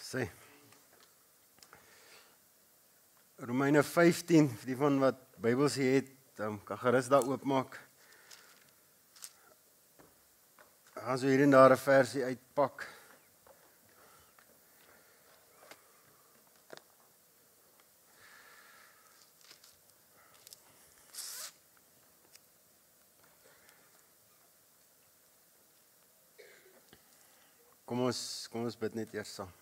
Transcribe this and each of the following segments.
Sê. Romeine 15, vir die van wat Bybels hier het, kan gerus daar oopmaak. Gaan so hier en daar 'n versie uitpak. Kom ons bid net eers saam.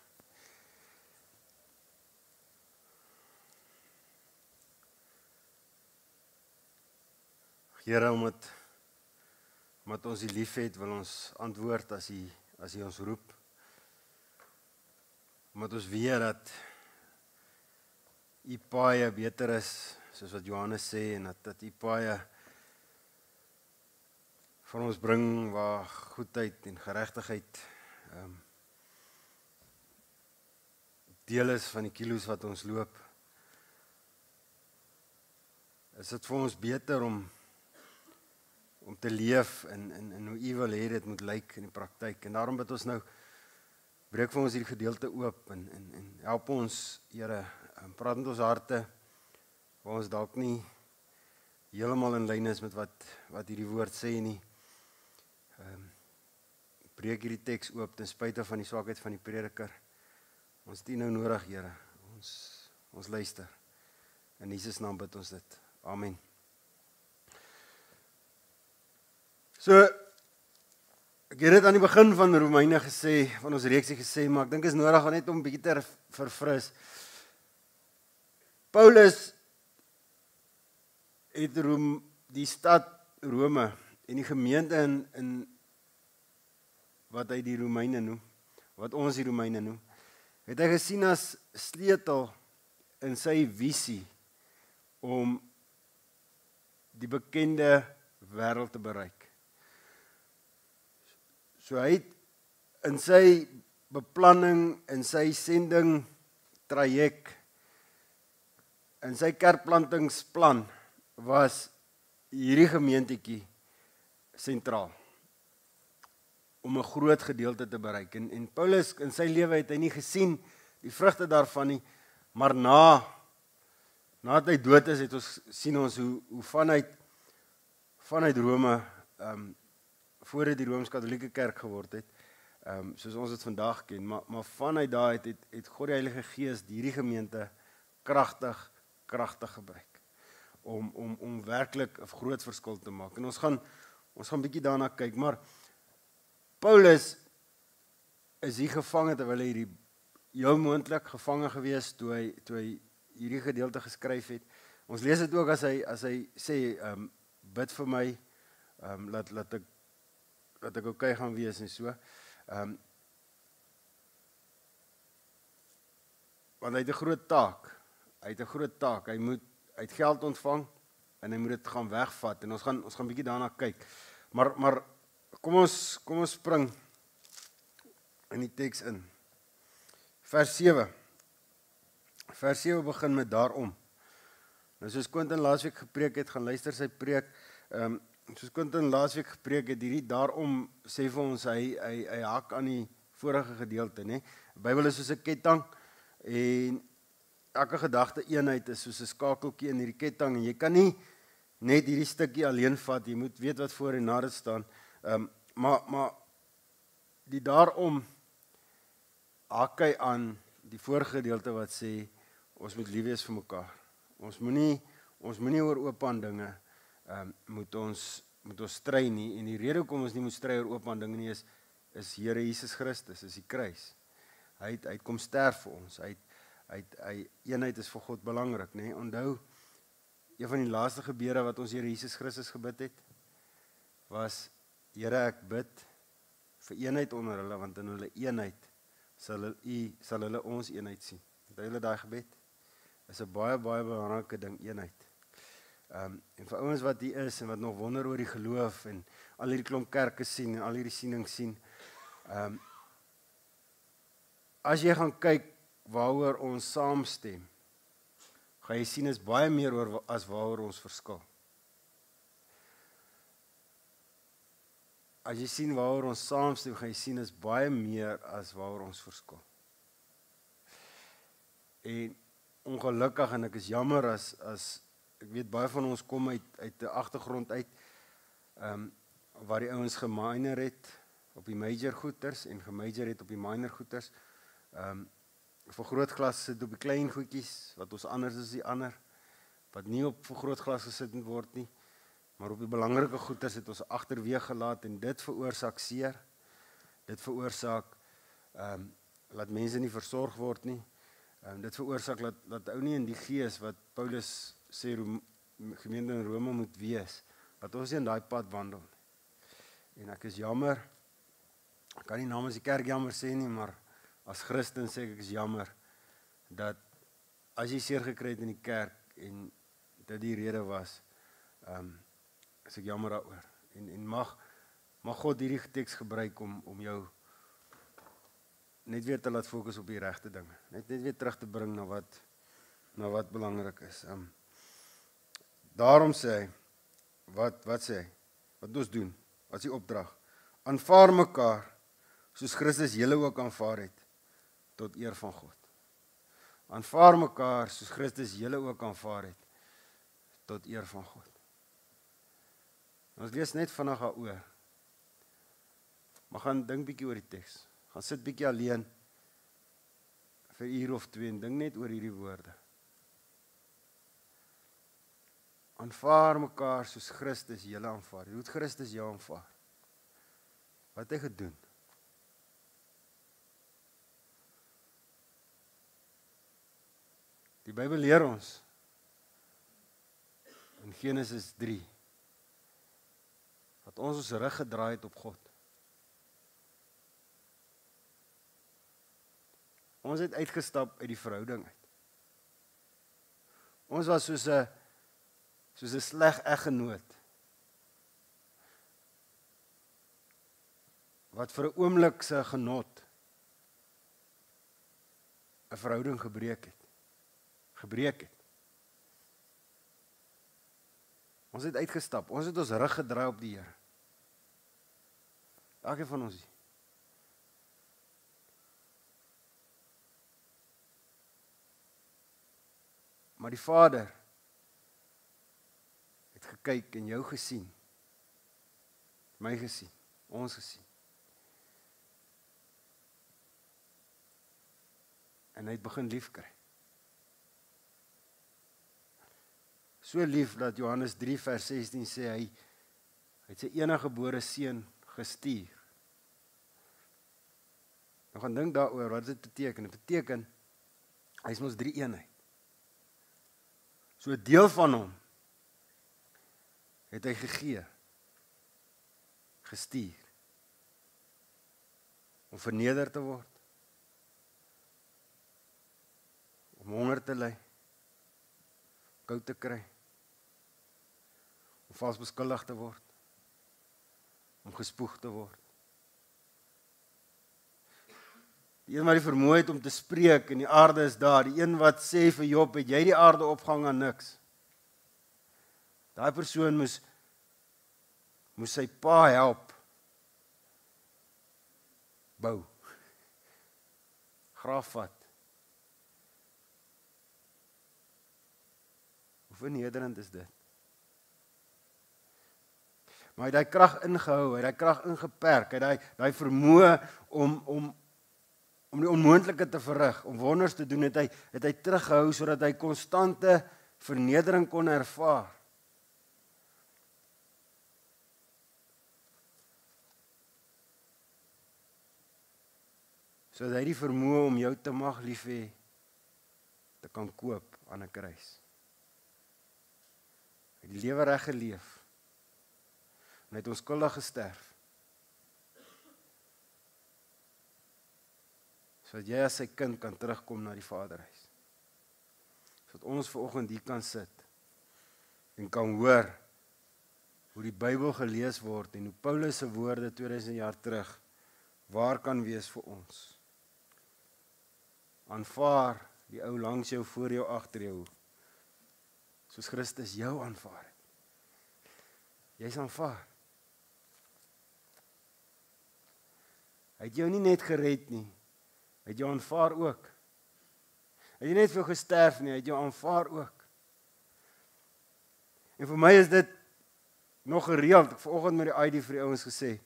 Here, omdat ons U liefhet, wil ons antwoord as U ons roep. Omdat ons weet dat U paai beter is, soos wat Johannes sê, en dat U paai vir ons bring waar goedheid en geregtigheid deel is van die kilos wat ons loop. Is dit vir ons beter om te leef in hoe U wil hê dit moet lyk in die praktyk. En daarom bid ons nou, breek vir ons hierdie gedeelte oop en help ons, Here, praat met ons harte, waar ons dalk nie heeltemal in lyn is met wat hierdie woord sê nie. Breek hierdie teks oop ten spyte van die swakheid van die prediker. Ons het U nou nodig, Here. Ons luister. In Jesus naam bid ons dit. Amen. So, ek het dit aan die begin van Romeine gesê, van ons reeksie gesê, maar ek dink is nodig net om 'n bietjie te verfris. Paulus het die stad Rome en die gemeente in wat hy die Romeine noem, wat ons die Romeine noem, het hy gesien as sleutel in sy visie om die bekende wêreld te bereik. So hy het in sy beplanning, in sy sending traject, in sy kerkplantingsplan was hierdie gemeentetjie sentraal om 'n groot gedeelte te bereik. En Paulus in sy lewe het hy nie gesien die vrugte daarvan nie, maar nadat hy dood is, sien ons hoe vanuit Rome, voor dit die Rooms-Katolieke Kerk geword het, soos ons dit vandag ken, maar vanuit daar het God die Heilige Gees hierdie gemeente kragtig gebruik om werklik 'n groot verskil te maak. En ons gaan bietjie daarna kyk, maar Paulus is hier gevange terwyl hy heel moontlik gevange gewees toe hy hierdie gedeelte geskryf het. Ons lees dit ook as hy sê, bid vir my, laat ek okay gaan wees en so. Want hy het 'n groot taak. Hy het geld ontvang en hy moet dit gaan wegvat en ons gaan bietjie daarna kyk. Maar kom ons spring in die teks in. Vers 7. Vers 7 begin met daarom. Nou soos Quentin laasweek gepreek het, gaan luister sy preek. Soos Quentin laasweek gepreek het, hierdie daarom sê vir ons hy hak aan die vorige gedeelte, né? Die Bybel is soos 'n ketting en elke gedagte eenheid is soos 'n skakeltjie in hierdie ketting en jy kan nie net hierdie stukkie alleen vat, jy moet weet wat voor en na dit staan. Maar die daarom hak hy aan die vorige gedeelte wat sê ons moet lief wees vir mekaar. Ons moenie oor oopaan dinge moet ons stry nie, en die rede hoekom ons nie moet stry oor oopaan dinge nie is Here Jesus Christus, is die kruis. Hy het kom sterf vir ons. Eenheid is vir God belangrik, né? Onthou, een van die laaste gebede wat ons Here Jesus Christus gebid het, was, Here, ek bid vir eenheid onder hulle, want in hulle eenheid sal hulle ons eenheid sien. Onthou julle daai gebed? Is 'n baie belangrike ding, eenheid. En vir ouens wat hier is en wat nog wonder oor die geloof en al hierdie klomp kerke sien en al hierdie siening sien, as jy gaan kyk waaroor ons saamstem, gaan jy sien is baie meer oor as waaroor ons verskil. As jy sien waaroor ons saamstem, gaan jy sien is baie meer as waaroor ons verskil. En ongelukkig, en ek is jammer as ek weet baie van ons kom uit 'n agtergrond uit, waar die ouens geminor het op die major goeters en gemajor het op die minor goeters. Vir grootklas sit op die klein goedjies, wat ons anders is die ander, wat nie op vir grootklas gesit moet word nie, maar op die belangrike goeters het ons agterweeg gelaat en dit veroorsaak seer. Dit veroorsaak laat mense nie versorg word nie. Dit veroorsaak dat ou nie in die gees wat Paulus sê gemeente in Rome moet wees, dat ons nie in daai pad wandel nie. En ek is jammer, ek kan nie namens die kerk jammer sê nie, maar as Christen sê ek is jammer, dat as jy seer gekry het in die kerk, en dit die rede was, is ek jammer daaroor. En mag God hierdie teks gebruik om jou net weer te laat fokus op die regte dinge. Net weer terug te bring na wat belangrik is. Daarom sê hy, wat sê hy? Wat moet ons doen? Wat is die opdrag? Aanvaar mekaar, soos Christus julle ook aanvaar het, tot eer van God. Aanvaar mekaar, soos Christus julle ook aanvaar het, tot eer van God. Ons lees net vinnig daaroor. Maar gaan dink bietjie oor die teks. Gaan sit bietjie alleen vir 'n uur of 2 en dink net oor hierdie woorde. Aanvaar mekaar soos Christus julle aanvaar. Hoe het Christus jou aanvaar? Wat het hy gedoen? Die Bybel leer ons in Genesis 3 dat ons rug gedraai het op God. Ons het uitgestap uit die verhouding uit. Ons was soos 'n sleg eggenoot wat vir 'n oomblik se genot 'n verhouding gebreek het. Ons het uitgestap. Ons het ons rug gedraai op die Here. Elkeen van ons. Maar die Vader het gekyk en jou gesien. My gesien, ons gesien. En hy het begin lief kry. So lief dat Johannes 3 vers 16 sê hy het sy enige gebore seun gestuur. Nou gaan dink daaroor wat dit beteken. Dit beteken hy is mos 3 eenheid. So 'n deel van hom het hy gegee, gestuur, om verneder te word, om honger te ly, koud te kry, om vals beskuldig te word, om gespoeg te word. Die een wat die vermoë het om te spreek en die aarde is daar, die een wat sê vir Job, het jy die aarde opgehang aan niks. Daai persoon moes sy pa help bou, graaf vat. Hoe vernederend is dit? Maar hy het daai krag ingehou, hy het daai krag ingeperk, hy het daai vermoë om die onmoontlike te verrig, om wonders te doen, het hy teruggehou sodat hy konstante vernedering kon ervaar. Sodat hy die vermoë om jou te mag lief hê te kan koop aan 'n kruis. Hy het die lewe reg geleef en hy het onskuldig gesterf. Sodat jy as sy kind kan terugkom na die Vaderhuis. Sodat ons vanoggend hier kan sit en kan hoor hoe die Bybel gelees word en hoe Paulus se woorde 2000 jaar terug waar kan wees vir ons. Aanvaar die ou langs jou, voor jou, agter jou, soos Christus jou aanvaar het. Jy's aanvaar. Hy het jou nie net gered nie, hy het jou aanvaar ook. Hy het nie net vir jou gesterf nie, hy het jou aanvaar ook. En vir my is dit nog gereeld, ek vanoggend met die ID vir die ouens gesê,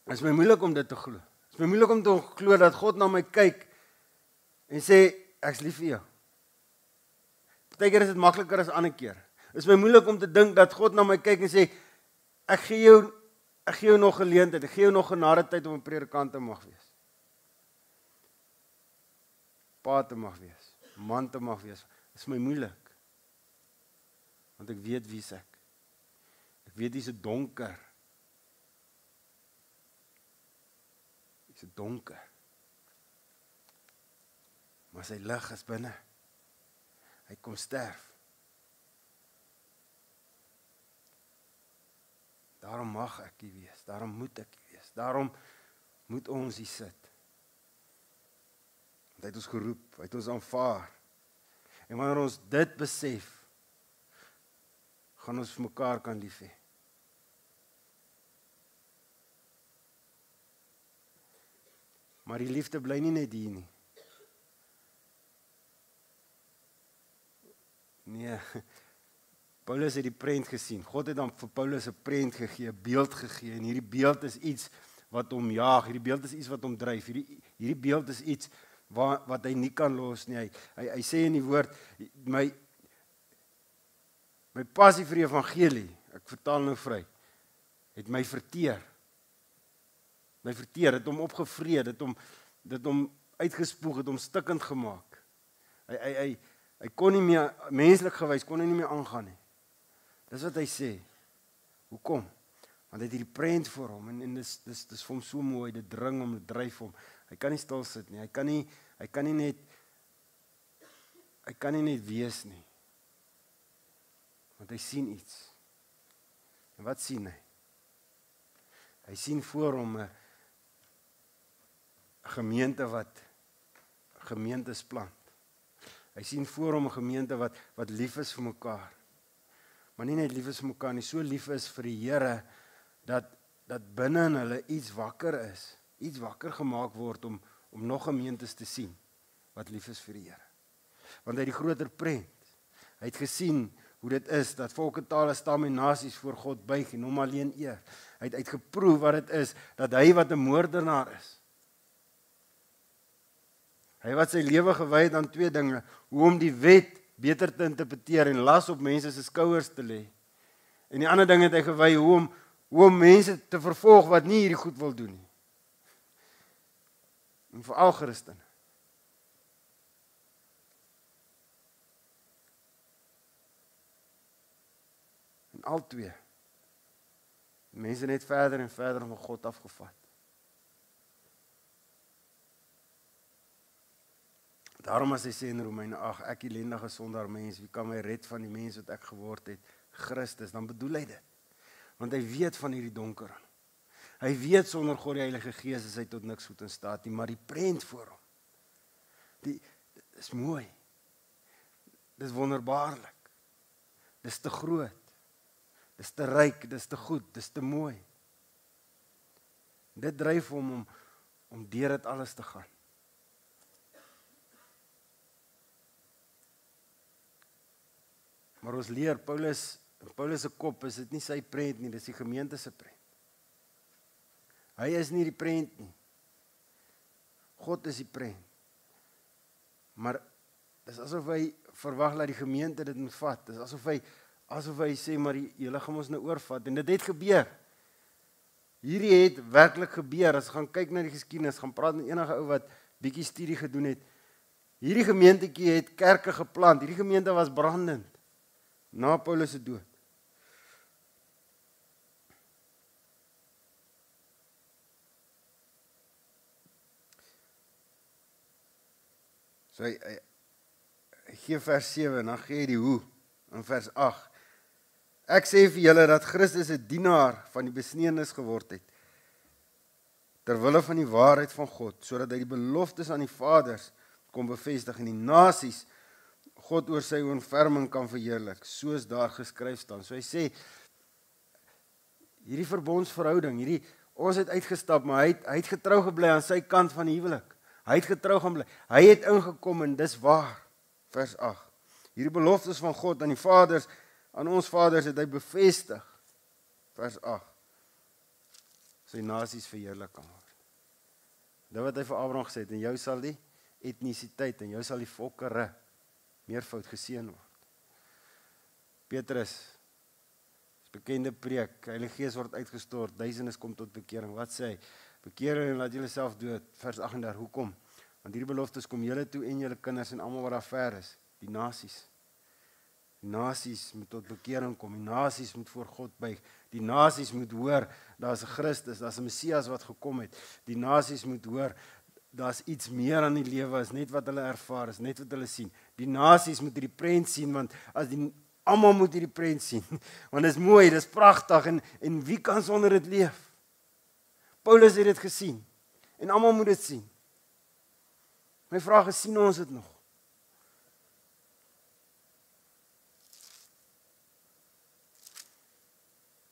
is my moeilik om dit te glo. Is my moeilik om te glo dat God na my kyk en sê, ek's lief vir jou. Partykeer is dit makliker as ander keer. Is my moeilik om te dink dat God na my kyk en sê, ek gee jou nog geleentheid, ek gee jou nog genade tyd om 'n predikant te mag wees. Pa te mag wees, man te mag wees. Is my moeilik. Want ek weet wie ek. Ek weet dis 'n donker. Dis 'n donker. Maar sy lig is binne. Hy kom sterf. Daarom mag ek hier wees, daarom moet ek hier wees, daarom moet ons hier sit. Want hy het ons geroep, hy het ons aanvaar. En wanneer ons dit besef, gaan ons vir mekaar kan lief hê. Maar die liefde bly nie net hier nie. Nee, Paulus het die prent gesien. God het dan vir Paulus 'n prent gegee, 'n beeld gegee. En hierdie beeld is iets wat hom jaag. Hierdie beeld is iets wat hom dryf. Hierdie beeld is iets wat hy nie kan los nie. Hy sê in die woord, my passie vir die evangelie, ek vertaal nou vry, het my verteer. My verteer, het hom opgevreed, het hom uitgespoeg, het hom stikkend gemaak. Hy kon nie meer, menslik gewys, kon hy nie meer aangaan nie. Dis wat hy sê. Hoekom? Want hy het hierdie prent voor hom, en dis vir hom so mooi, dit dring hom, dit dryf hom. Hy kan nie stil sit nie, hy kan nie net wees nie. Want hy sien iets. En wat sien hy? Hy sien voor hom 'n gemeente wat gemeentes plant. Hy sien voor hom 'n gemeente wat lief is vir mekaar. Maar nie net lief is vir mekaar nie, so lief is vir die Here dat binne in hulle iets wakker is, iets wakker gemaak word om nog gemeentes te sien wat lief is vir die Here. Want hy het die groter prent. Hy het gesien hoe dit is dat volke, tale, stamme en nasies voor God buig en hom alleen eer. Hy het uitgeproef wat dit is dat hy wat 'n moordenaar is. Hy wat sy lewe gewy het aan twee dinge, hoe om die wet beter te interpreteer en las op mense se skouers te lê. En die ander ding het hy gewy hoe om mense te vervolg wat nie hierdie goed wil doen nie. En veral Christene. En al twee. Mense net verder en verder van God afgevat. Daarom as hy sê in Romeine 8, ek ellendige sondaar mens, wie kan my red van die mens wat ek geword het? Christus, dan bedoel hy dit. Want hy weet van hierdie donker. Hy weet sonder God die Heilige Gees is hy tot niks goed in staat nie, maar die prent voor hom. Dit is mooi. Dis wonderbaarlik. Dis te groot. Dis te ryk, dis te goed, dis te mooi. Dit dryf hom om deur dit alles te gaan. Maar ons leer, Paulus se kop is dit nie sy prent nie, dis die gemeente se prent. Hy is nie die prent nie. God is die prent. Maar dis asof hy verwag dat die gemeente dit moet vat. Dis asof hy sê, maar julle gaan ons nou oorvat. En dit het gebeur. Hierdie het werklik gebeur. As gaan kyk na die geskiedenis, gaan praat met enige ou wat bietjie studie gedoen het. Hierdie gemeentetjie het kerke geplant. Hierdie gemeente was brandend. Na Paulus se dood. So hy gee vers 7 en dan gee hy die hoe in vers 8. Ek sê vir julle dat Christus 'n dienaar van die besnedenis geword het ter wille van die waarheid van God, sodat hy die beloftes aan die vaders kon bevestig en die nasies God oor sy ontferming kan verheerlik, soos daar geskryf staan. So hy sê, hierdie verbondsverhouding, ons het uitgestap, maar hy het getrou gebly aan sy kant van die huwelik. Hy het getrou gaan bly. Hy het ingekom en dis waar. Vers 8. Hierdie beloftes van God aan die vaders, aan ons vaders het hy bevestig. Vers 8. Sy nasies verheerlik kan word. Dit wat hy vir Abraham gesê het, en jou sal die etnisiteit, en jou sal die volkere meervoud geseën word. Petrus, bekende preek, Heilige Gees word uitgestort, duisendes kom tot bekering. Wat sê hy? Bekeer en laat julle self dood. Vers 38, hoekom? Want hierdie beloftes kom julle toe en julle kinders en almal wat daar ver is, die nasies. Die nasies moet tot bekering kom, die nasies moet voor God buig, die nasies moet hoor, daar's 'n Christus, daar's 'n Messias wat gekom het, die nasies moet hoor, daar's iets meer aan die lewe as net wat hulle ervaar, is net wat hulle sien. Die nasies moet hierdie prent sien, want as die almal moet hierdie prent sien, want dit is mooi, dit is pragtig, en wie kan sonder dit leef? Paulus het dit gesien, en almal moet dit sien. My vraag is, sien ons dit nog?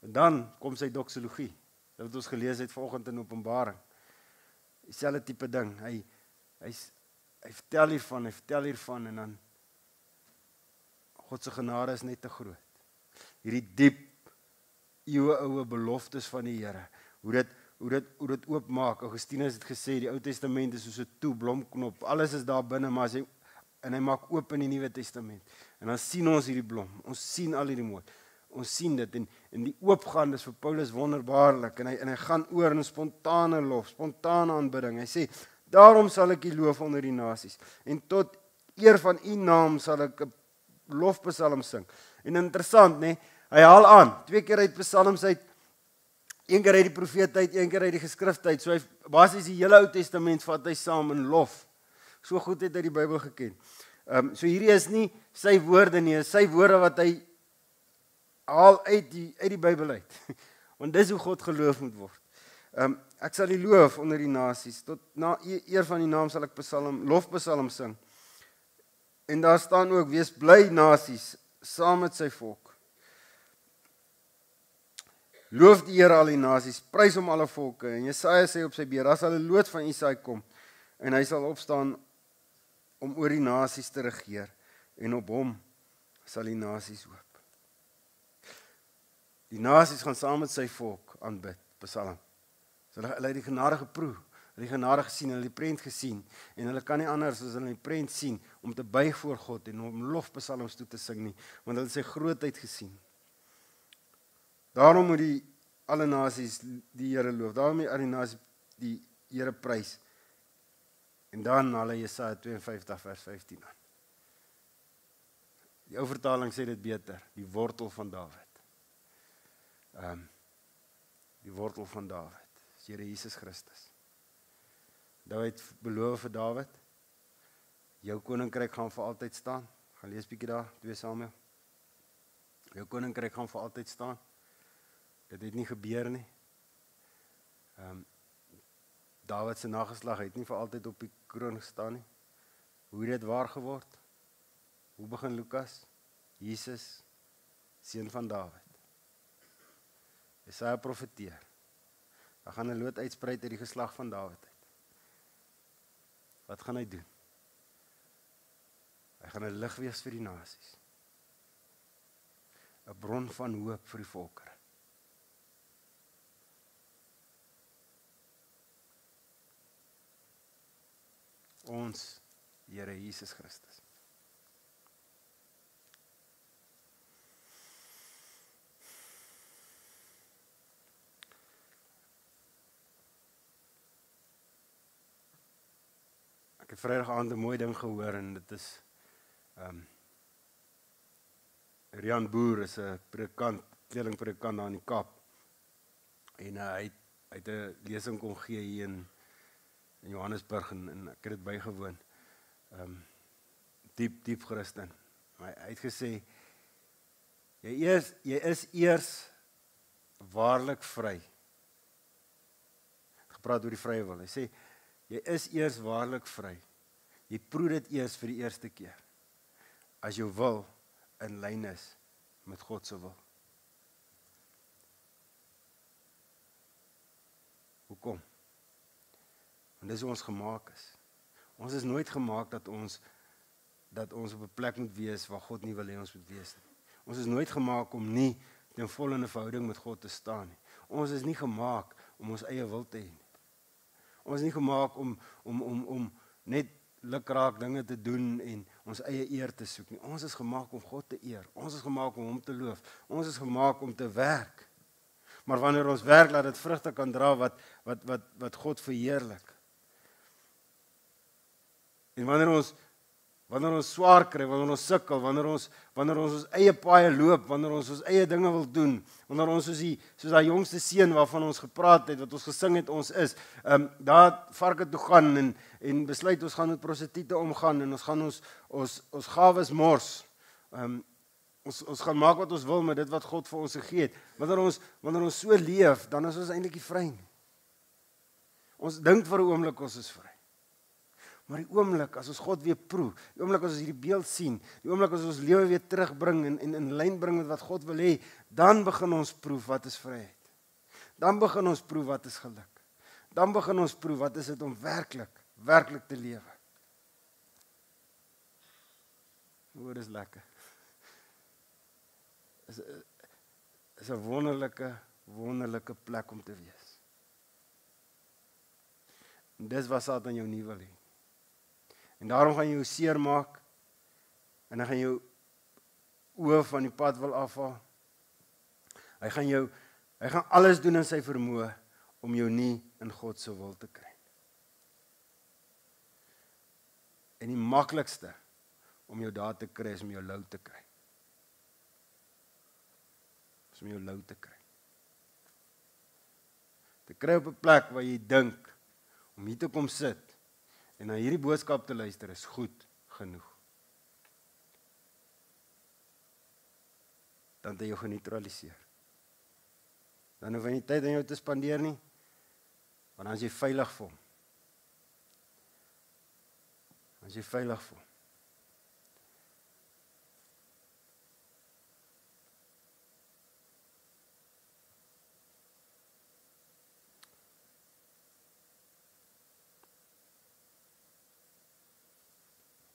En dan kom sy doxologie, dit wat ons gelees het vanoggend in Openbaring. Dieselfde tipe ding, hy vertel hiervan, en dan God se genade is net te groot. Hierdie diep, eeueoue beloftes van die Here, hoe dit oopmaak. Augustinus het gesê, die Ou Testament is soos 'n blomknop, alles is daar binne, maar hy maak oop in die Nuwe Testament. En dan sien ons hierdie blom, ons sien al hierdie mooi. Ons sien dit, en die oopgaan is vir Paulus wonderbaarlik, en hy gaan oor in spontane lof, spontane aanbidding. Hy sê, daarom sal ek u loof onder die nasies, en tot eer van u naam sal ek 'n lofpsalm sing. En interessant, né? Hy haal aan, 2 keer uit psalms uit, 1 keer uit die profeet uit, 1 keer uit die geskrifte uit. So hy basies die hele Ou Testament vat hy saam in lof. So goed het hy die Bybel geken. So hierdie is nie sy woorde nie, is sy woorde wat hy haal uit die Bybel uit. Want dis hoe God geloof moet word. Ek sal die loof onder die nasies, tot na eer van die naam sal ek lofpsalm sing. En daar staan ook, wees bly nasies, saam met sy volk. Loof die Here al die nasies, prys hom alle volke. En Jesaja sê op sy beer, daar sal 'n loot van Isaai kom, en hy sal opstaan om oor die nasies te regeer, en op hom sal die nasies hoop. Die nasies gaan saam met sy volk aanbid, psalm. So hulle het die genade geproe, hulle het die genade gesien, hulle het die prent gesien, en hulle kan nie anders as hulle die prent sien, om te buig voor God, en om lofpsalms toe te sing nie, want hulle het sy grootheid gesien. Daarom moet alle nasies die Here loof, daarom moet al die nasies die Here prys, en dan haal hy Jesaja 52 vers 15 aan. Die ou vertaling sê dit beter, die wortel van Dawid. Die wortel van Dawid, is Here Jesus Christus. Dawid beloof vir Dawid, jou koninkryk gaan vir altyd staan. Gaan lees bietjie daar, 2 Samuel. Jou koninkryk gaan vir altyd staan. Dit het nie gebeur nie. Dawid se nageslag het nie vir altyd op die kroon gestaan nie. Hoe het dit waar geword? Hoe begin Lukas? Jesus, seun van Dawid. Jesaja profeteer. Daar gaan 'n loot uitsprei uit die geslag van Dawid uit. Wat gaan hy doen? Hy gaan 'n lig wees vir die nasies. 'n bron van hoop vir die volkere. Ons Here Jesus Christus. Ek het Vrydag aand 'n mooi ding gehoor en dit is Rian Boer is 'n predikant, tweelingpredikant daar in die Kaap. En hy het 'n lesing kon gee hier in Johannesburg en ek het dit bygewoon. Diep Christen. Hy het gesê jy is eers waarlik vry. Gepraat oor die vrye wil. Hy sê jy is eers waarlik vry. Jy proe dit eers vir die eerste keer. As jou wil in lyn is met God se wil. Hoekom? Want dis hoe ons gemaak is. Ons is nooit gemaak dat ons op 'n plek moet wees waar God nie wil hê ons moet wees nie. Ons is nooit gemaak om nie ten volle in 'n verhouding met God te staan nie. Ons is nie gemaak om ons eie wil te hê nie. Ons is nie gemaak om net lukraak dinge te doen en ons eie eer te soek nie. Ons is gemaak om God te eer. Ons is gemaak om hom te loof. Ons is gemaak om te werk. Maar wanneer ons werk, laat dit vrugte kan dra wat God verheerlik. En wanneer ons swaar kry, wanneer ons sukkel, wanneer ons eie paaie loop, wanneer ons eie dinge wil doen, wanneer ons soos daai jongste seun waarvan ons gepraat het, wat ons gesing het, ons is, daar varke toe gaan en besluit ons gaan met prostituie omgaan en ons gaan ons gawes mors. Ons gaan maak wat ons wil met dit wat God vir ons gegee het. Wanneer ons so leef, dan is ons eintlik nie vry nie. Ons dink vir 'n oomblik ons is vry. Maar die oomblik as ons God weer proe, die oomblik as ons hierdie beeld sien, die oomblik as ons lewe weer terugbring en in lyn bring met wat God wil hê, dan begin ons proef wat is vryheid. Dan begin ons proef wat is geluk. Dan begin ons proef wat is dit om werklik te lewe. Hoor, is lekker. Is 'n wonderlike plek om te wees. En dis wat Satan jou nie wil hê. En daarom gaan jy jou seer maak en dan gaan jou oë van die pad wil afhaal. Hy gaan alles doen in sy vermoë om jou nie in God se wil te kry. En die maklikste om jou daar te kry is om jou lou te kry. Om jou lou te kry. Te kry op 'n plek waar jy dink om hier te kom sit en na hierdie boodskap te luister is goed genoeg. Dan het hy jou geneutraliseer. Dan hoef hy nie tyd aan jou te spandeer nie, want dan is jy veilig vir hom. Dan is jy veilig vir hom.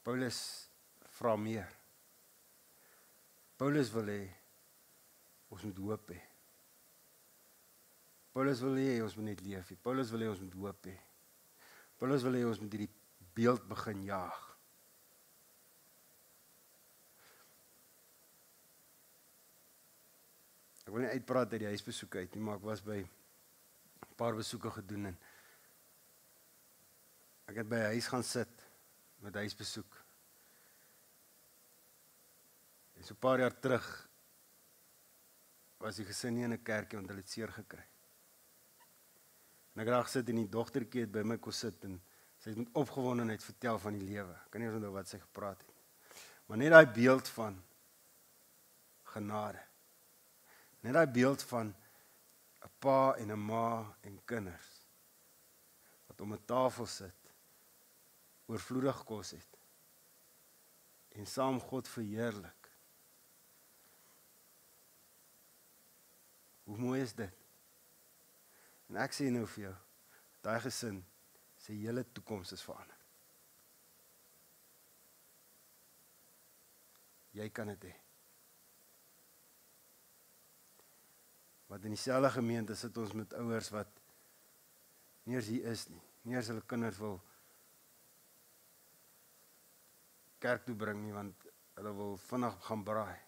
Paulus vra meer. Paulus wil hê ons moet hoop hê. Paulus wil hê ons moet net leef. Paulus wil hê ons moet hoop hê. Paulus wil hê ons moet hierdie beeld begin jaag. Ek wil nie uitpraat uit die huisbesoeke uit nie, maar ek was by 'n paar besoeke gedoen en ek het by 'n huis gaan sit met huisbesoek. En so 'n paar jaar terug was die gesin nie in 'n kerkie want hulle het seer gekry. En ek het daar gesit en die dogtertjie het by my kom sit en sy het met opgewondenheid vertel van die lewe. Ek kan nie onthou wat sy gepraat het. Maar net daai beeld van genade. Net daai beeld van 'n pa en 'n ma en kinders wat om 'n tafel sit, oorvloedig kos het en saam God verheerlik. Hoe mooi is dit? En ek sê nou vir jou, daai gesin, sy hele toekoms is verander. Jy kan dit hê. Want in dieselfde gemeente sit ons met ouers wat nie eens hier is nie. Nie eens hulle kinders wil kerk toe bring nie, want hulle wil vinnig gaan braai.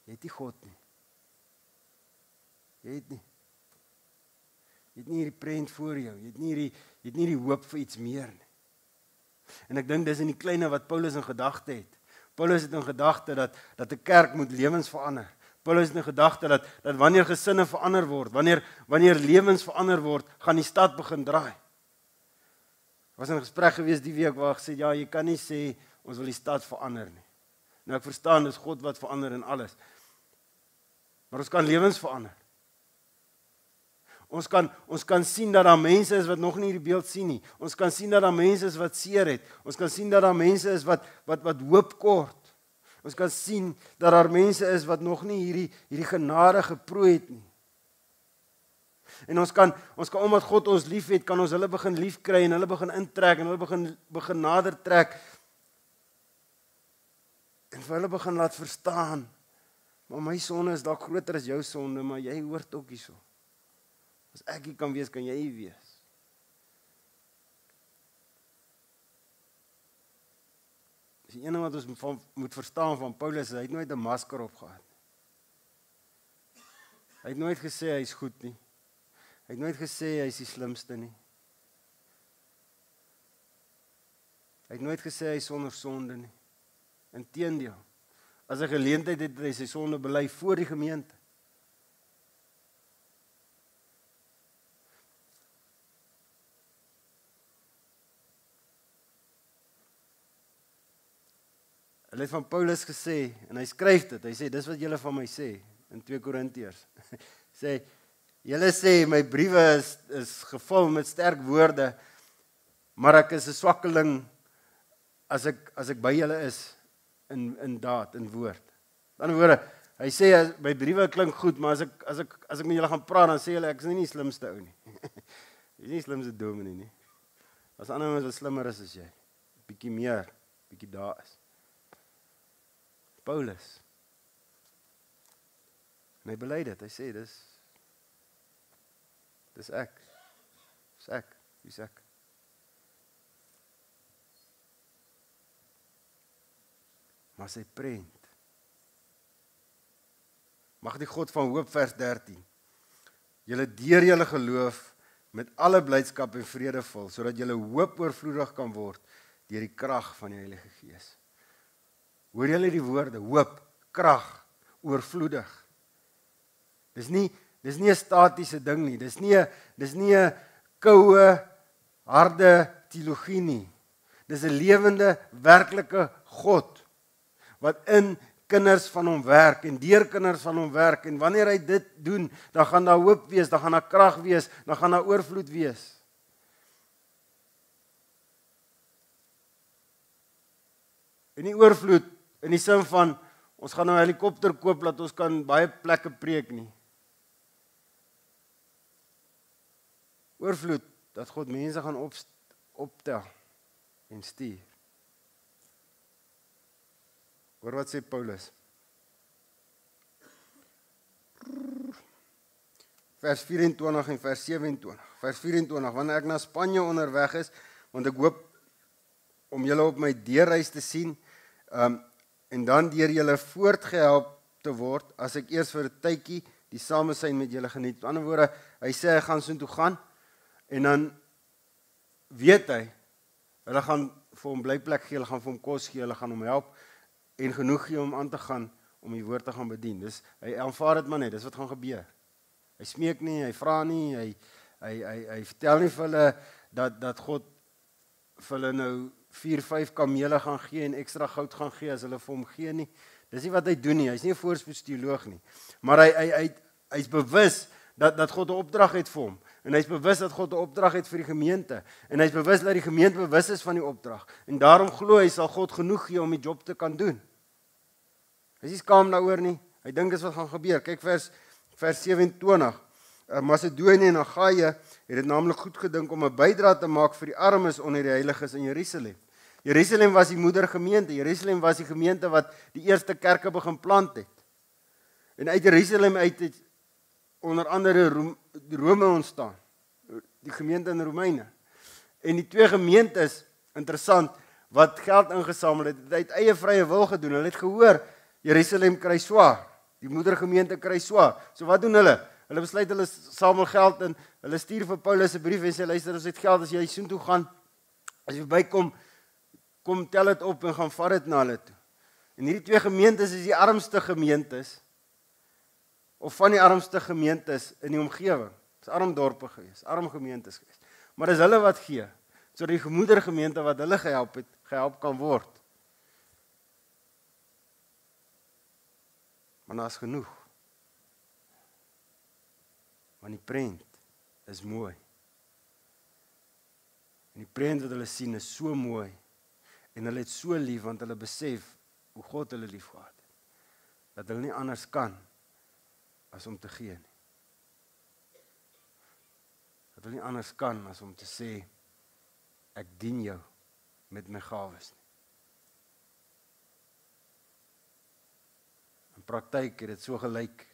Jy het nie God nie. Jy het nie. Jy het nie hierdie prent voor jou. Jy het nie hierdie hoop vir iets meer nie. En ek dink dis in die kleine wat Paulus in gedagte het. Paulus het in gedagte dat 'n kerk moet lewens verander. Paulus het in gedagte dat wanneer gesinne verander word, wanneer lewens verander word, gaan die stad begin draai. Ek was in 'n gesprek gewees die week waar ek gesê, ja, jy kan nie sê ons wil die stad verander nie. Nou ek verstaan, dis God wat verander in alles. Maar ons kan lewens verander. Ons kan sien dat daar mense is wat nog nie hierdie beeld sien nie. Ons kan sien dat daar mense is wat seer het. Ons kan sien dat daar mense is wat hoop kort. Ons kan sien dat daar mense is wat nog nie hierdie genade geproe het nie. En ons kan omdat God ons liefhet, kan ons hulle begin liefkry en hulle begin intrek en hulle begin nader trek. En vir hulle begin laat verstaan, maar my sonde is dalk groter as jou sonde, maar jy hoort ook hierso. As ek hier kan wees, kan jy hier wees. Dis die ene wat ons moet verstaan van Paulus, hy het nooit 'n masker opgehad. Hy het nooit gesê hy is goed nie. Hy het nooit gesê hy is die slimste nie. Hy het nooit gesê hy is sonder sonde nie. Inteendeel, as hy geleentheid het, hy sy sonde bely voor die gemeente. Hy het van Paulus gesê, en hy skryf dit, hy sê, dis wat julle van my sê, in 2 Korintiërs. Sê, julle sê, my briewe is gevul met sterk woorde, maar ek is 'n swakkeling, as ek by julle is, in daad, in woord. Aan die ander woorde, hy sê, my briewe klink goed, maar as ek met julle gaan praat, dan sê julle, ek is nie die slimste ou nie. Jy is nie die slimste dominee nie. As ander mense wat slimmer is as jy, bietjie meer, bietjie daar is. Paulus. En hy bely dit, hy sê, dis ek. Dis ek. Maar sy prent. Mag die God van hoop, vers 13, julle deur julle geloof met alle blydskap en vrede vul, sodat julle hoop oorvloedig kan word deur die krag van die Heilige Gees. Hoor julle die woorde, hoop, krag, oorvloedig. Dis nie 'n statiese ding nie, dis nie 'n koue, harde teologie nie. Dis 'n lewende, werklike God, wat in kinders van hom werk, en deur kinders van hom werk, en wanneer hy dit doen, dan gaan daar hoop wees, dan gaan daar krag wees, dan gaan daar oorvloed wees. En nie oorvloed, in die sin van, ons gaan nou 'n helikopter koop, dat ons kan baie plekke preek nie. Oorvloed, dat God mense gaan optel en stuur. Hoor wat sê Paulus. Vers 24 en vers 27. Vers 24, wanneer ek na Spanje onderweg is, want ek hoop om julle op my deurreis te sien, en dan deur julle voortgehelp te word, as ek eers vir 'n tydjie die samesyn met julle geniet. Met ander woorde, hy sê hy gaan soontoe gaan, en dan weet hy, hulle gaan vir hom blyplek gee, hulle gaan vir hom kos gee, hulle gaan hom help, en genoeg gee om aan te gaan, om die woord te gaan bedien. Dus hy aanvaar dit maar net, dis wat gaan gebeur. Hy smeek nie, hy vra nie, hy vertel nie vir hulle, dat God vir hulle nou 4-5 kamele gaan gee, en extra goud gaan gee, as hulle vir hom gee nie. Dis nie wat hy doen nie, hy is nie 'n voorspoedsteoloog nie. Maar hy is bewus, dat God 'n opdrag het vir hom, en hy is bewus dat God 'n opdrag het vir die gemeente, en hy is bewus dat die gemeente bewus is van die opdrag, en daarom glo hy sal God genoeg gee om die job te kan doen. Hy is nie skaam daaroor nie, hy dink dis wat gaan gebeur. Kyk vers 27, Macedonië en Agaia het dit naamlik goed gedink om 'n bydrae te maak vir die armes onder die heiliges in Jerusalem. Jerusalem was die moedergemeente, Jerusalem was die gemeente wat die eerste kerke begin plant het. En uit Jerusalem uit het onder andere Rome ontstaan, die gemeente in Romeine. En die twee gemeentes, interessant, wat geld ingesamel het, het eie vrye wil gedoen. Hulle het gehoor, Jerusalem kry swaar, die moedergemeente kry swaar. So wat doen hulle? Hulle besluit hulle samel geld in, hulle stuur vir Paulus 'n brief en sê, luister, ons het geld, as jy soontoe gaan, as jy bykom, kom tel dit op en gaan vat dit na hulle toe. En hierdie twee gemeentes is die armste gemeentes, of van die armste gemeentes in die omgewing. Dit is arm dorpe gewees, arm gemeentes gewees. Maar dis hulle wat gee, so die moedergemeente wat hulle gehelp het, gehelp kan word. Maar daar is genoeg. Want die prent is mooi. En die prent wat hulle sien is so mooi. En hulle het so lief, want hulle besef hoe God hulle lief gehad het. Dat hulle nie anders kan as om te gee nie. dat hulle nie anders kan as om te sê, ek dien jou met my gawes nie. In praktyk het dit so gelyk,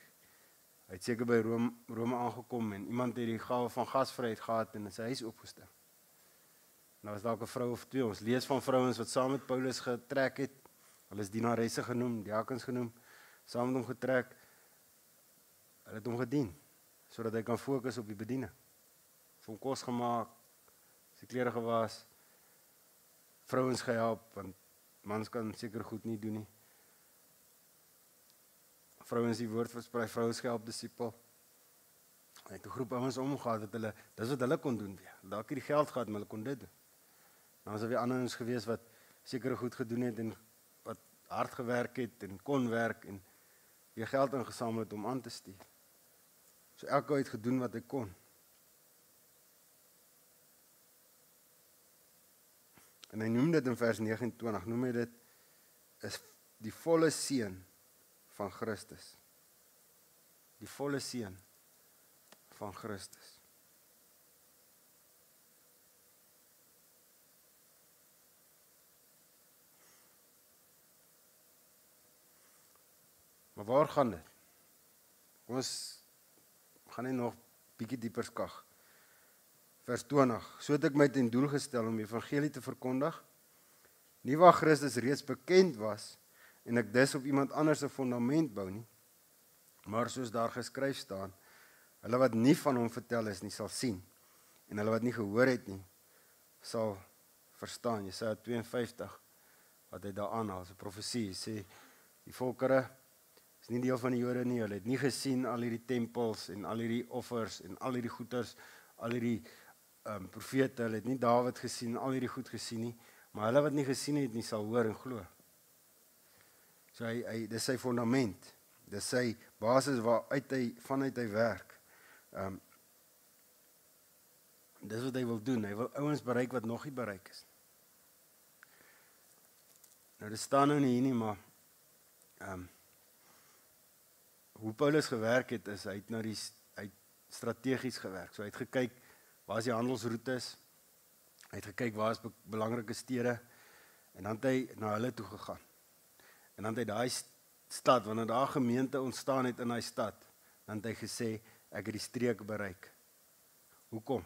hy het seker by Rome aangekom en iemand het die gawe van gasvryheid gehad en in sy huis opgestel. Nou was dalk 'n vrou of twee, ons lees van vrouens wat saam met Paulus getrek het, hulle is dienaresse genoem, diakens genoem, saam met hom getrek, hulle het hom gedien, sodat hy kan fokus op die bediening. Vir hom kos gemaak, sy klere gewas, vrouens gehelp, want mans kan seker goed nie doen nie. Vrouens die woord versprei, vrouens gehelp disipel. Hy het 'n groep ouens omgehad wat hulle, dis wat hulle kon doen weer. Dalk het die geld gehad, maar hulle kon dit doen. Dan was daar weer ander ouens gewees wat seker goed gedoen het en wat hard gewerk het en kon werk en weer geld ingesamel het om aan te stuur. So elke het gedoen wat hy kon. En hy noem dit in vers 29, noem hy dit is die volle seën van Christus. Die volle seën van Christus. Maar waar gaan dit? Kom ons gaan net nog bietjie dieper skag. Vers 20. So het ek my ten doel gestel om die evangelie te verkondig, nie waar Christus reeds bekend was en ek dus op iemand anders se fundament bou nie, maar soos daar geskryf staan, hulle wat nie van hom vertel is nie, sal sien, en hulle wat nie gehoor het nie, sal verstaan. Jesaja 52, wat hy daar aanhaal, is 'n profesie, sê, die volkere is nie deel van die Jode nie, hulle het nie gesien al hierdie tempels, en al hierdie offers, en al hierdie goeders, al hierdie profete, hulle het nie Dawid gesien, al hierdie goed gesien nie, maar hulle wat nie gesien het nie, sal hoor en glo. So dis sy fundament, dis sy basis vanuit hy werk. Dis wat hy wil doen, hy wil ouens bereik wat nog nie bereik is. Nou, dit staan nou nie hier nie, maar hoe Paulus gewerk het, is hy het strategies gewerk. So hy het gekyk, waar is die handelsroutes, hy het gekyk, waar is belangrike stede, en dan het hy na hulle toe gegaan. En dan het hy daai stad, wanneer daar gemeente ontstaan het in daai stad, dan het hy gesê, ek het die streek bereik. Hoekom?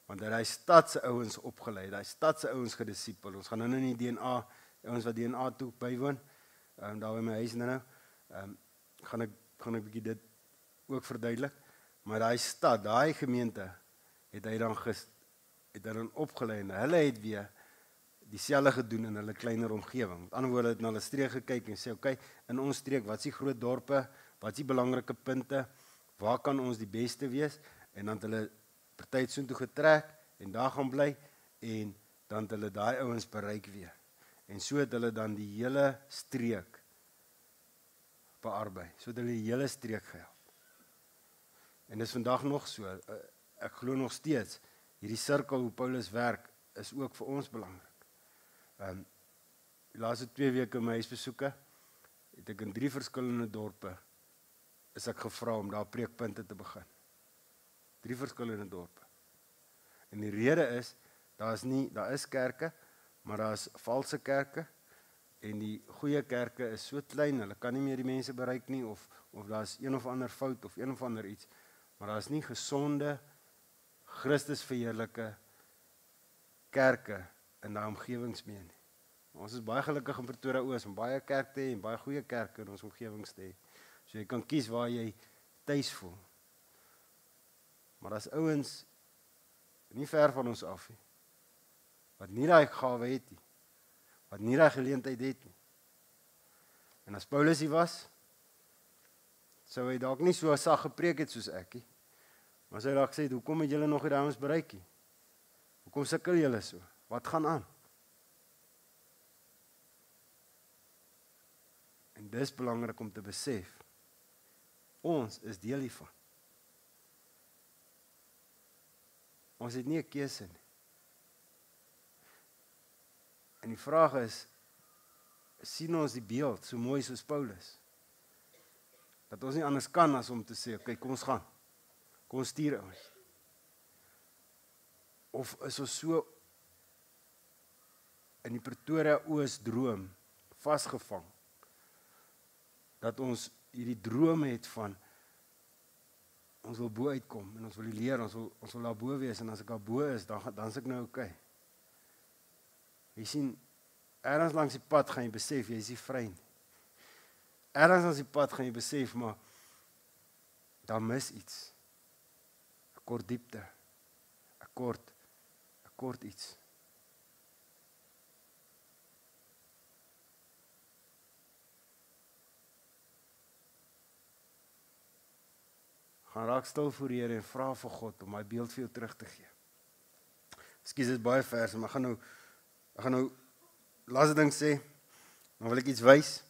Want hy het daai stad se ouens opgelei, daai stad se ouens gedisipel. Ons gaan nou in die DNA, ouens wat DNA toe bywoon, daar by my huis nou, gaan ek bietjie dit ook verduidelik. Maar daai stad, daai gemeente, het hy dan opgelei, en hulle het weer dieselfde gedoen in hulle kleiner omgewing. Met ander woorde, het na hulle streek gekyk en sê, okay, in ons streek, wat is die groot dorpe, wat is die belangrike punte, waar kan ons die beste wees, en dan het hulle party soontoe getrek, en daar gaan bly, en dan het hulle daai ouens bereik weer. En so het hulle dan die hele streek bearbei, so het hulle die hele streek gehelp. En dis vandag nog so, ek glo nog steeds, hierdie sirkel hoe Paulus werk, is ook vir ons belangrik. Die laaste 2 weke my huisbesoeke, het ek in 3 verskillende dorpe, is ek gevra om daar preekpunte te begin. 3 verskillende dorpe. En die rede is, daar is kerke, maar daar is valse kerke, en die goeie kerke is so klein, hulle kan nie meer die mense bereik nie, of daar is een of ander fout, of een of ander iets, maar daar is nie gesonde, Christus verheerlike kerke in daai omgewings mee nie. Ons is baie gelukkig in Pretoria Oos, om baie kerk te hê, en baie goeie kerke in ons omgewings te hê. So jy kan kies waar jy tuis voel. Maar as ouens, nie ver van ons af nie, wat nie daai gawe het nie, wat nie daai geleentheid het nie. En as Paulus hier was, sou hy dalk nie so sag gepreek het soos ek nie, maar sou hy dalk gesê, hoekom het julle nog nie daai ons bereik nie? Hoekom sukkel julle so? Wat gaan aan? En dis belangrik om te besef, ons is deel hiervan. Ons het nie 'n keuse nie. En die vraag is, sien ons die beeld so mooi soos Paulus? Dat ons nie anders kan as om te sê, okay, kom ons gaan. Kom ons stuur ons. Of is ons so in die Pretoria Oos droom vasgevang, dat ons hierdie droom het van, ons wil bo uitkom, en ons wil leer, ons wil daar bo wees, en as ek daar bo is, dan is ek nou okay. Jy sien, ergens langs die pad gaan jy besef, jy is nie vry nie. Ergens langs die pad gaan jy besef, maar daar mis iets. 'n Kort diepte. 'n kort iets. Gaan raak stil voor die Here en vra vir God om my beeld vir jou terug te gee. Ekskuus, dit is baie verse, maar ek gaan nou laaste ding sê, dan wil ek iets wys,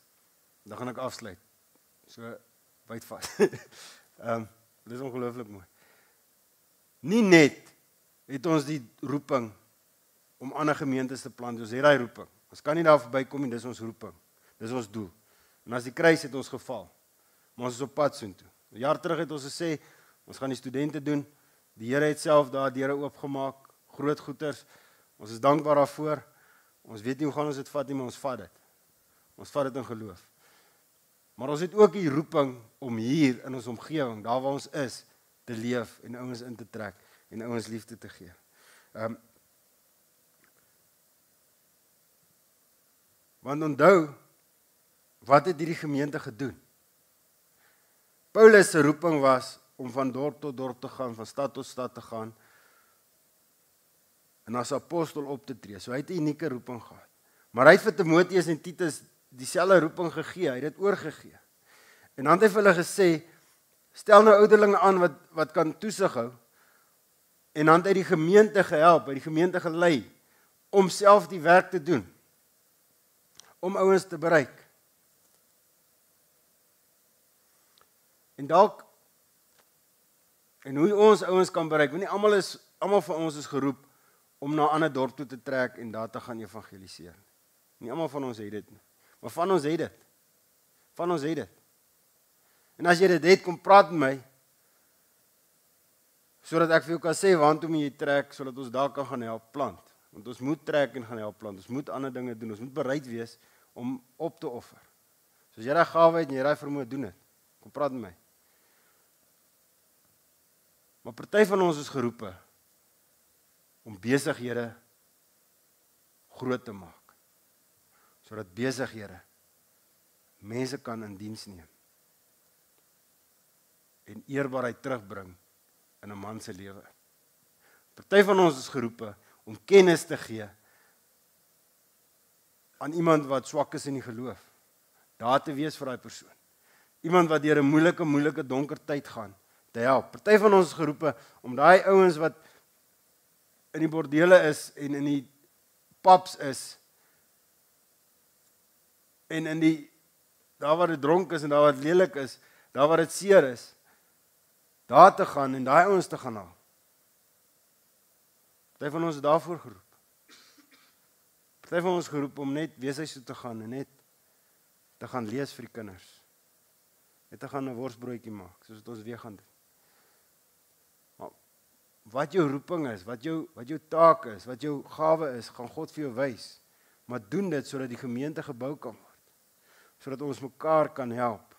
dan gaan ek afsluit. So, byt vas. Dit is ongelooflik mooi. Nie net het ons die roeping om ander gemeentes te plant, ons het daai roeping. Ons kan nie daar verbykom nie, dis ons roeping. Dis ons doel. En as die kruis het ons geval, maar ons is op pad soontoe. 'n Jaar terug het ons gesê, ons gaan die studente doen, die Here het self daar deure oopgemaak, groot goeders, ons is dankbaar daarvoor, ons weet nie hoe gaan ons dit vat nie, maar ons vat dit. Ons vat dit in geloof. Maar ons het ook die roeping om hier in ons omgewing, daar waar ons is, te leef en ouens in te trek en ouens liefde te gee. Want onthou, wat het hierdie gemeente gedoen? Paulus se roeping was om van dorp tot dorp te gaan, van stad tot stad te gaan, en as apostel op te tree. So hy het 'n unieke roeping gehad. Maar hy het vir Timoteus en Titus dieselfde roeping gegee, hy het dit oorgegee. En dan het hy vir hulle gesê, stel nou ouderlinge aan wat kan toesig hou, en dan het hy die gemeente gehelp, hy die gemeente gelei, om self die werk te doen, om ouens te bereik. En dalk, en hoe ons ouens kan bereik, want nie almal van ons is geroep, om na 'n ander dorp toe te trek, en daar te gaan evangeliseer. Nie almal van ons het dit nie, maar van ons het dit. Van ons het dit. En as jy dit het, kom praat met my, sodat ek vir jou kan sê, waantoe moet jy trek, sodat ons daar kan gaan help plant. Want ons moet trek en gaan help plant, ons moet ander dinge doen, ons moet bereid wees, om op te offer. So as jy daai gawe het, en jy daai vermoë, doen dit. Kom praat met my. Maar party van ons is geroepe, om besighede groot te maak, sodat besighede mense kan in diens neem, en eerbaarheid terugbring in 'n man se lewe. Party van ons is geroepe om kennis te gee aan iemand wat swak is in die geloof, daar te wees vir daai persoon. Iemand wat deur 'n moeilike donker tyd gaan, te help. Party van ons is geroepe om daai ouens wat in die bordele is en in die pubs is, en in die daar waar dit dronk is en daar waar dit lelik is, daar waar dit seer is, daar te gaan en daai ouens te gaan haal. Party van ons is daarvoor geroep. Party van ons is geroep om net weeshuis toe te gaan en net te gaan lees vir die kinders. Net te gaan 'n worsbroodjie maak, soos wat ons weer gaan doen. Maar wat jou roeping is, wat jou taak is, wat jou gawe is, gaan God vir jou wys. Maar doen dit sodat die gemeente gebou kan word. Sodat ons mekaar kan help.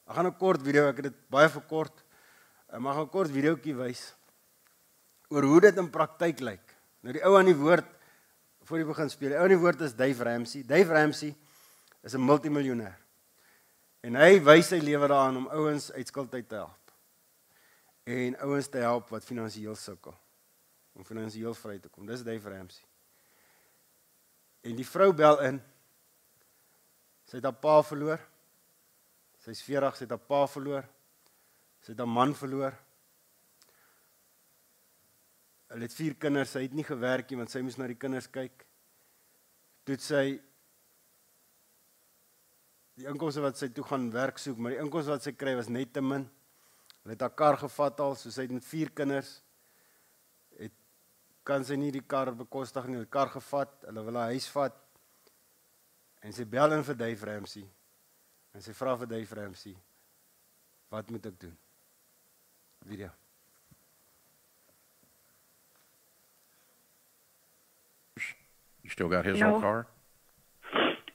Ek gaan 'n kort video, ek het dit baie verkort, maar ek gaan 'n kort videoetjie wys oor hoe dit in praktyk lyk. Nou die ou aan die woord, voor jy begin speel, die ou aan die woord is Dave Ramsey. Dave Ramsey is 'n multimiljonair. En hy wys sy lewe daaraan om ouens uit skuld uit te help. En ouens te help wat finansiëel sukkel, om finansiëel vry te kom. Dis Dave Ramsey. En die vrou bel in, sy het haar pa verloor, sy is 40, sy het haar pa verloor, sy het haar man verloor, hulle het 4 kinders, sy het nie gewerk nie, want sy moes na die kinders kyk, toe sy die inkomste wat sy toe gaan werk soek, maar die inkomste wat sy kry was net te min, hulle het haar kar gevat al, so sy het met 4 kinders, kan sy nie die kar bekostig nie, die kar gevat, hulle wil haar huis vat, en sy bel in vir Dave Ramsey, en sy vra vir Dave Ramsey, wat moet ek doen? Video. still got his No. old car?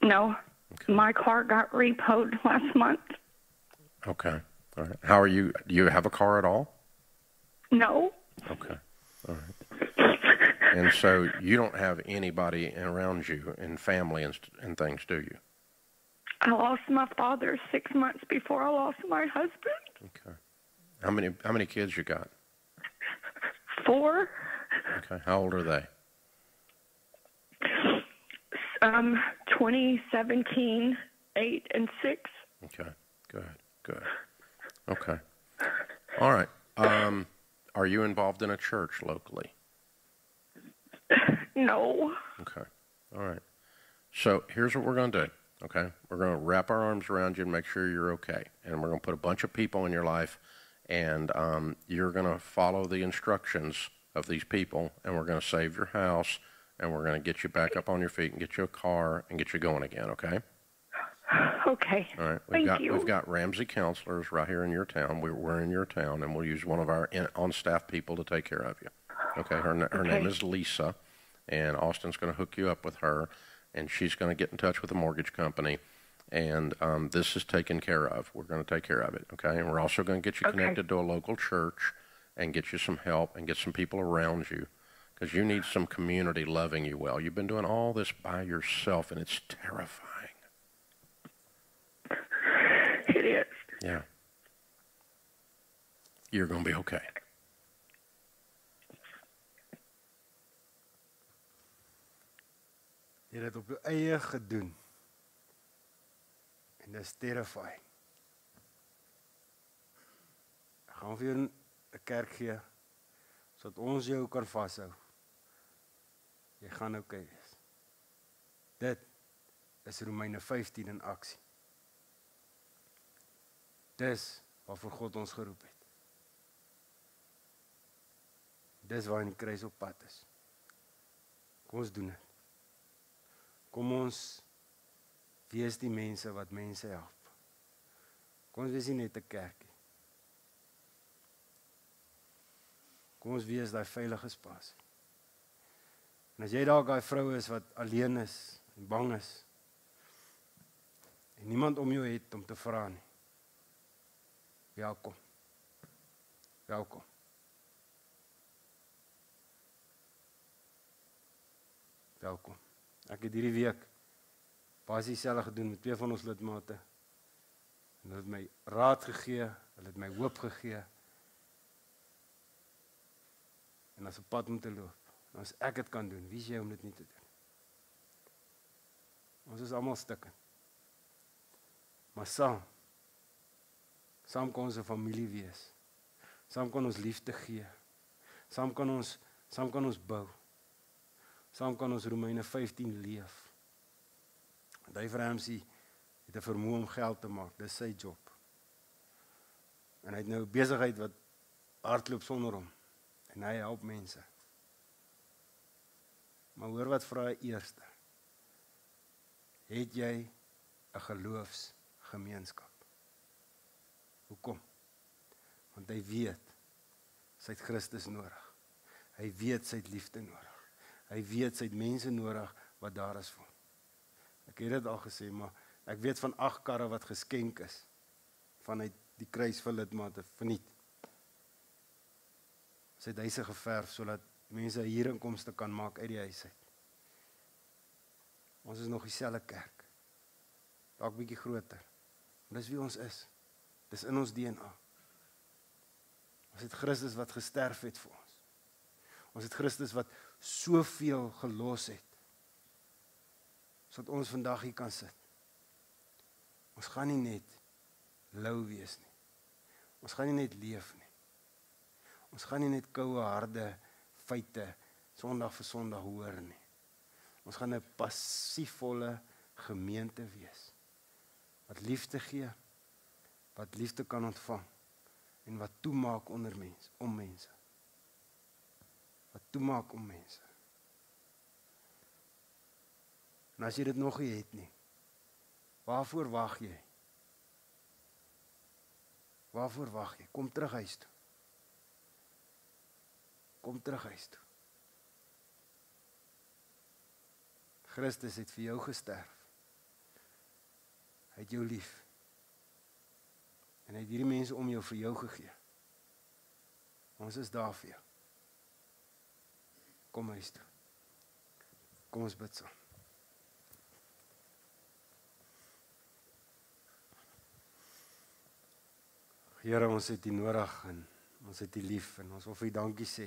No. Okay. My car got repoed last month. Okay. All right. How are you? Do you have a car at all? No. Okay. All right. And so you don't have anybody around you and family and things, do you? I lost my father 6 months before I lost my husband. Okay. How many kids you got? 4. Okay. How old are they? 2017, 8, and 6. Okay. Good. Okay. All right. Are you involved in a church locally? No. Okay. All right. So here's what we're going to do. Okay. We're going to wrap our arms around you and make sure you're okay. And we're going to put a bunch of people in your life, and you're going to follow the instructions of these people, and we're going to save your house, and we're going to get you back up on your feet and get you a car and get you going again. Okay. Okay. All right. Thank you. We've got Ramsey counselors right here in your town. We're in your town, and we'll use one of our on-staff people to take care of you. Okay. Her name is Lisa, and Austin's going to hook you up with her, and she's going to get in touch with the mortgage company, and this is taken care of. We're going to take care of it. Okay. And we're also going to get you connected to a local church and get you some help and get some people around you, because you need some community loving you well. You've been doing all this by yourself, and it's terrifying. It is. Yeah. You're going to be okay. Jy het dit op jou eie gedoen. En dis terrifying. Ek gaan vir jou 'n kerk gee sodat ons jou kan vashou. Jy gaan okay wees. Dit is Romeine 15 in aksie. Dis waarvoor God ons geroep het. Dis waar die kruis op pad is. Kom ons doen dit. Kom ons wees die mense wat mense help. Kom ons wees nie net 'n kerkie. Kom ons wees daai veilige spasie. En as jy dalk daai vrou is wat alleen is en bang is en niemand om jou het om te vra nie. Welkom. Welkom. Welkom. Ek het hierdie week basies dieselfde gedoen met 2 van ons lidmate. En hulle het my raad gegee, hulle het my hoop gegee. En as 'n pad om te loop. En as ek dit kan doen, wie is jy om dit nie te doen? Ons is almal stukkend. Maar saam kan ons 'n familie wees. Saam kan ons liefde gee. Saam kan ons bou. Saam kan ons Romeine 15 leef. Dave Ramsey het 'n vermoë om geld te maak. Dis sy job. En hy het nou 'n besigheid wat hardloop sonder hom. En hy help mense. Maar hoor wat vra hy eerste? Het jy 'n geloofsgemeenskap? Hoekom? Want hy weet sy het Christus nodig. Hy weet sy het liefde nodig. Hy weet sy het mense nodig wat daar is vir hom. Ek het dit al gesê, maar ek weet van 8 karre wat geskenk is vanuit die kruis vir lidmate verniet. Sy het huise geverf sodat mense huurinkomste kan maak uit die huis uit. Ons is nog dieselfde kerk. Dalk bietjie groter. Maar dis wie ons is. Dis in ons DNA. Ons het Christus wat gesterf het vir ons. Ons het Christus wat soveel gelos het, sodat ons vandag hier kan sit. Ons gaan nie net lou wees nie. Ons gaan nie net leef nie. Ons gaan nie net koue, harde feite Sondag vir Sondag hoor nie. Ons gaan 'n passievolle gemeente wees, wat liefde gee, wat liefde kan ontvang, en wat toemaak om mense. Wat toemaak om mense. En as jy dit nog nie het nie, waarvoor wag jy? Waarvoor wag jy? Kom terug huis toe. Kom terug huis toe. Christus het vir jou gesterf. Hy het jou lief. En hy het hierdie mense om jou vir jou gegee. Ons is daar vir jou. Kom huis toe. Kom ons bid saam. Here, ons het U nodig en ons het U lief en ons wil vir U dankie sê.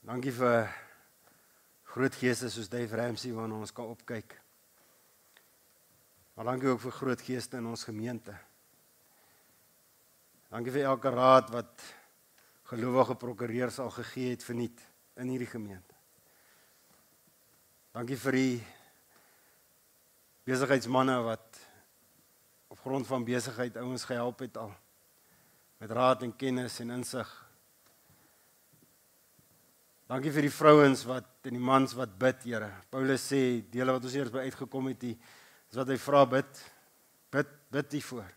Dankie vir groot geeste soos Dave Ramsey waarna ons kan opkyk. Maar dankie ook vir groot geeste in ons gemeente. Dankie vir elke raad wat gelowige prokureurs al gegee het verniet in hierdie gemeente. Dankie vir die besigheidsmanne wat op grond van besigheid ouens gehelp het al, met raad en kennis en insig. Dankie vir die vrouens wat en die mans wat bid, Here. Paulus sê, dele wat ons eers by uitgekom het, is wat hy vra bid. Bid hiervoor.